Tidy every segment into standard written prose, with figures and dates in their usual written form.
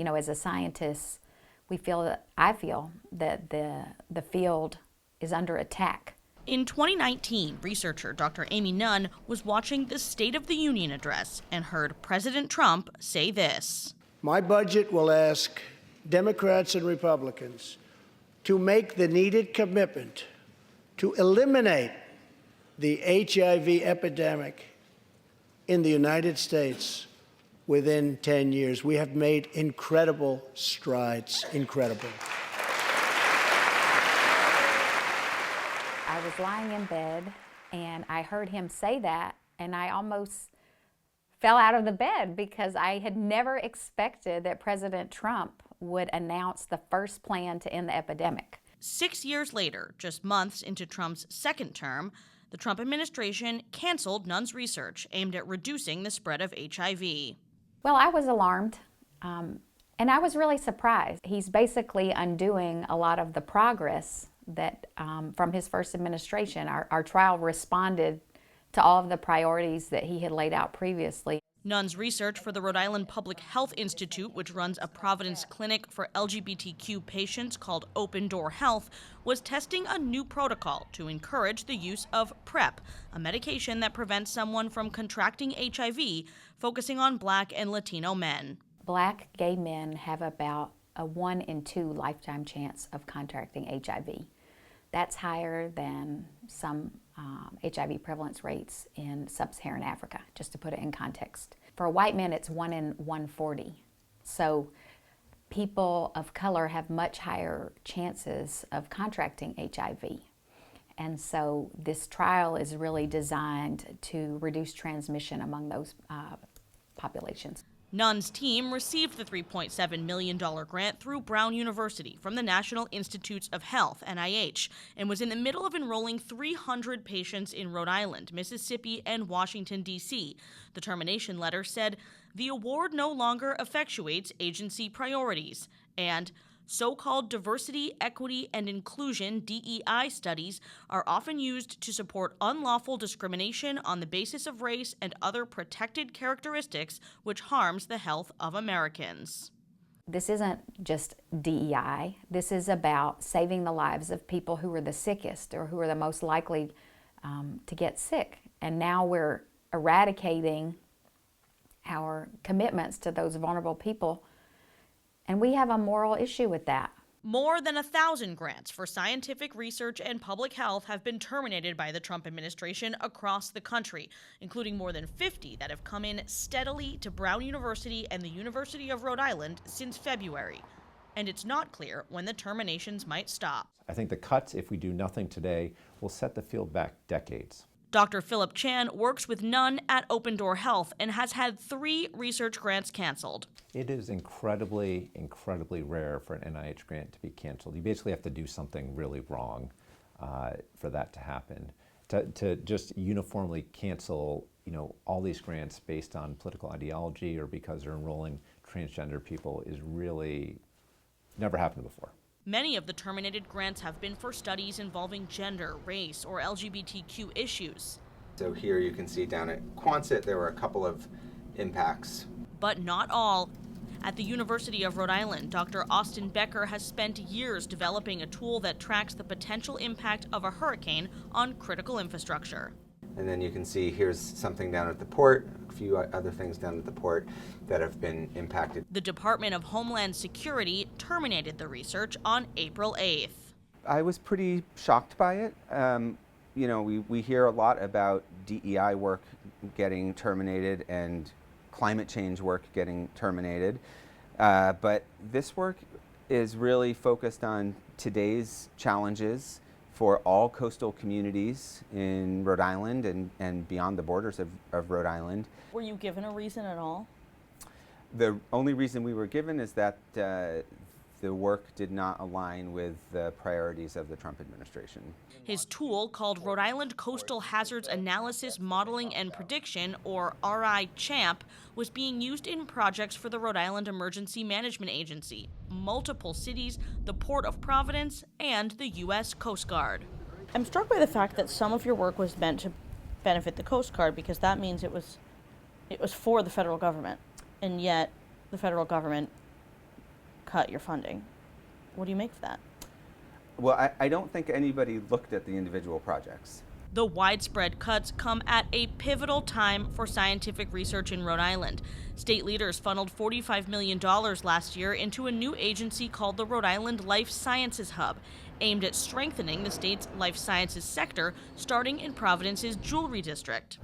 as a scientist, I feel that the field is under attack. In 2019, researcher Dr. Amy Nunn was watching the State of the Union address and heard President Trump say this. My budget will ask Democrats and Republicans to make the needed commitment to eliminate the HIV epidemic in the United States within 10 years. We have made incredible strides, incredible. I was lying in bed and I heard him say that, and I almost fell out of the bed because I had never expected that President Trump would announce the first plan to end the epidemic. 6 years later, just months into Trump's second term, the Trump administration canceled Nunn's research aimed at reducing the spread of HIV. Well, I was alarmed, and I was really surprised. He's basically undoing a lot of the progress that from his first administration. Our trial responded to all of the priorities that he had laid out previously. Nunn's research for the Rhode Island Public Health Institute, which runs a Providence clinic for LGBTQ patients called Open Door Health, was testing a new protocol to encourage the use of PrEP, a medication that prevents someone from contracting HIV, focusing on Black and Latino men. Black gay men have about a 1 in 2 lifetime chance of contracting HIV. That's higher than some HIV prevalence rates in sub-Saharan Africa, just to put it in context. For a white man, it's 1 in 140. So people of color have much higher chances of contracting HIV. And so this trial is really designed to reduce transmission among those populations. Nunn's team received the $3.7 million grant through Brown University from the National Institutes of Health, NIH, and was in the middle of enrolling 300 patients in Rhode Island, Mississippi, and Washington, D.C. The termination letter said the award no longer effectuates agency priorities, and so-called diversity, equity, and inclusion DEI studies are often used to support unlawful discrimination on the basis of race and other protected characteristics which harms the health of Americans. This isn't just DEI. This is about saving the lives of people who are the sickest or who are the most likely to get sick. And now we're eradicating our commitments to those vulnerable people. And we have a moral issue with that. More than 1,000 grants for scientific research and public health have been terminated by the Trump administration across the country, including more than 50 that have come in steadily to Brown University and the University of Rhode Island since February. And it's not clear when the terminations might stop. I think the cuts, if we do nothing today, will set the field back decades. Dr. Philip Chan works with Nunn at Open Door Health and has had 3 research grants canceled. It is incredibly, incredibly rare for an NIH grant to be canceled. You basically have to do something really wrong for that to happen. To just uniformly cancel, all these grants based on political ideology or because they're enrolling transgender people is really never happened before. Many of the terminated grants have been for studies involving gender, race, or LGBTQ issues. So here you can see down at Quonset there were a couple of impacts. But not all. At the University of Rhode Island, Dr. Austin Becker has spent years developing a tool that tracks the potential impact of a hurricane on critical infrastructure. And then you can see here's something down at the port, a few other things down at the port that have been impacted. The Department of Homeland Security terminated the research on April 8th. I was pretty shocked by it. We hear a lot about DEI work getting terminated and climate change work getting terminated, but this work is really focused on today's challenges for all coastal communities in Rhode Island and beyond the borders of Rhode Island. Were you given a reason at all? The only reason we were given is that the work did not align with the priorities of the Trump administration. His tool, called Rhode Island Coastal Hazards Analysis, Modeling, and Prediction, or RI-CHAMP, was being used in projects for the Rhode Island Emergency Management Agency, multiple cities, the Port of Providence, and the U.S. Coast Guard. I'm struck by the fact that some of your work was meant to benefit the Coast Guard, because that means it was for the federal government, and yet the federal government cut your funding. What do you make of that? Well, I don't think anybody looked at the individual projects. The widespread cuts come at a pivotal time for scientific research in Rhode Island. State leaders funneled $45 million last year into a new agency called the Rhode Island Life Sciences Hub, aimed at strengthening the state's life sciences sector, starting in Providence's Jewelry District.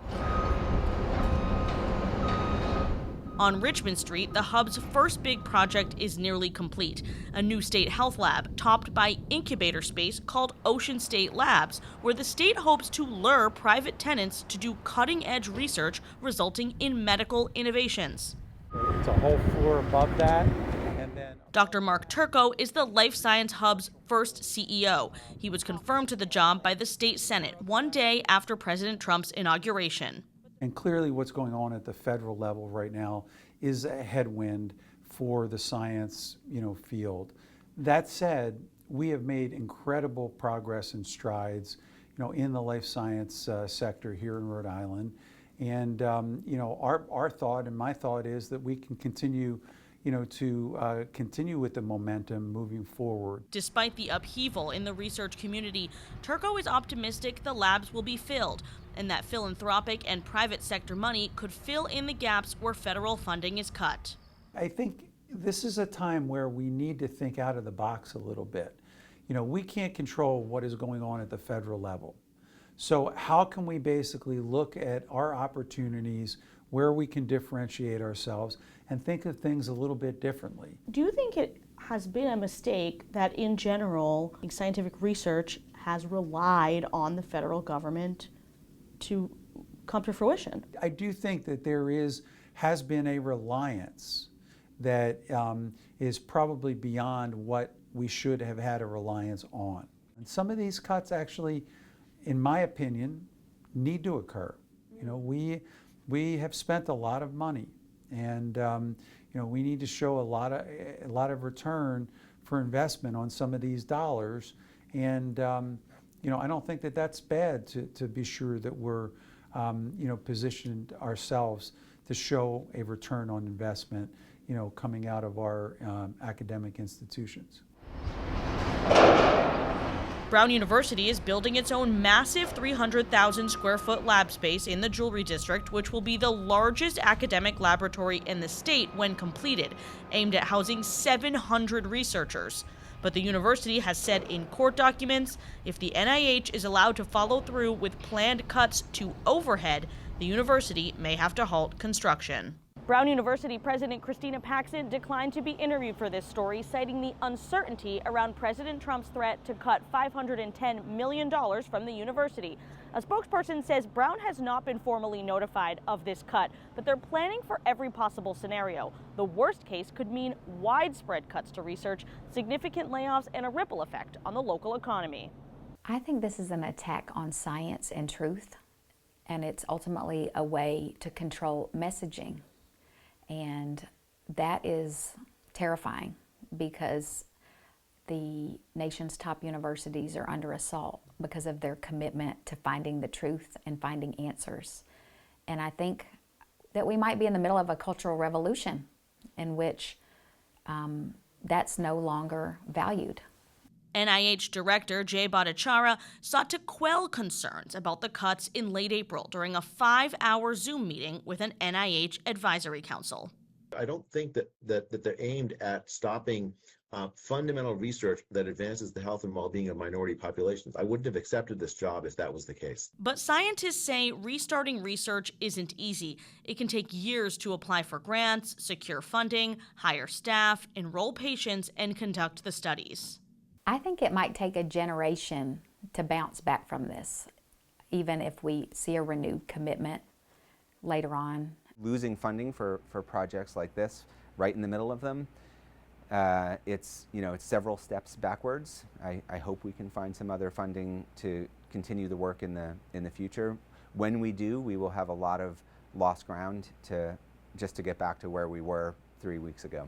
On Richmond Street, the hub's first big project is nearly complete, a new state health lab topped by incubator space called Ocean State Labs, where the state hopes to lure private tenants to do cutting-edge research resulting in medical innovations. It's a whole floor above that. And then Dr. Mark Turco is the Life Science Hub's first CEO. He was confirmed to the job by the state Senate one day after President Trump's inauguration. And clearly what's going on at the federal level right now is a headwind for the science, field. That said, we have made incredible progress and strides, in the life science sector here in Rhode Island. And, our thought and my thought is that we can continue to continue with the momentum moving forward. Despite the upheaval in the research community, Turco is optimistic the labs will be filled, and that philanthropic and private sector money could fill in the gaps where federal funding is cut. I think this is a time where we need to think out of the box a little bit. We can't control what is going on at the federal level. So how can we basically look at our opportunities where we can differentiate ourselves and think of things a little bit differently? Do you think it has been a mistake that in general scientific research has relied on the federal government to come to fruition? I do think that there has been a reliance that is probably beyond what we should have had a reliance on. And some of these cuts actually, in my opinion, need to occur. We have spent a lot of money, and we need to show a lot of return for investment on some of these dollars. And I don't think that that's bad to be sure that we're positioned ourselves to show a return on investment coming out of our academic institutions. Brown University is building its own massive 300,000 square foot lab space in the Jewelry District, which will be the largest academic laboratory in the state when completed, aimed at housing 700 researchers. But the university has said in court documents, if the NIH is allowed to follow through with planned cuts to overhead, the university may have to halt construction. Brown University President Christina Paxson declined to be interviewed for this story, citing the uncertainty around President Trump's threat to cut $510 million from the university. A spokesperson says Brown has not been formally notified of this cut, but they're planning for every possible scenario. The worst case could mean widespread cuts to research, significant layoffs, and a ripple effect on the local economy. I think this is an attack on science and truth, and it's ultimately a way to control messaging. And that is terrifying because the nation's top universities are under assault because of their commitment to finding the truth and finding answers. And I think that we might be in the middle of a cultural revolution in which that's no longer valued. NIH Director Jay Bhattacharya sought to quell concerns about the cuts in late April during a 5-hour Zoom meeting with an NIH advisory council. I don't think that they're aimed at stopping fundamental research that advances the health and well-being of minority populations. I wouldn't have accepted this job if that was the case. But scientists say restarting research isn't easy. It can take years to apply for grants, secure funding, hire staff, enroll patients, and conduct the studies. I think it might take a generation to bounce back from this, even if we see a renewed commitment later on. Losing funding for projects like this, right in the middle of them, it's several steps backwards. I hope we can find some other funding to continue the work in the future. When we do, we will have a lot of lost ground to get back to where we were 3 weeks ago.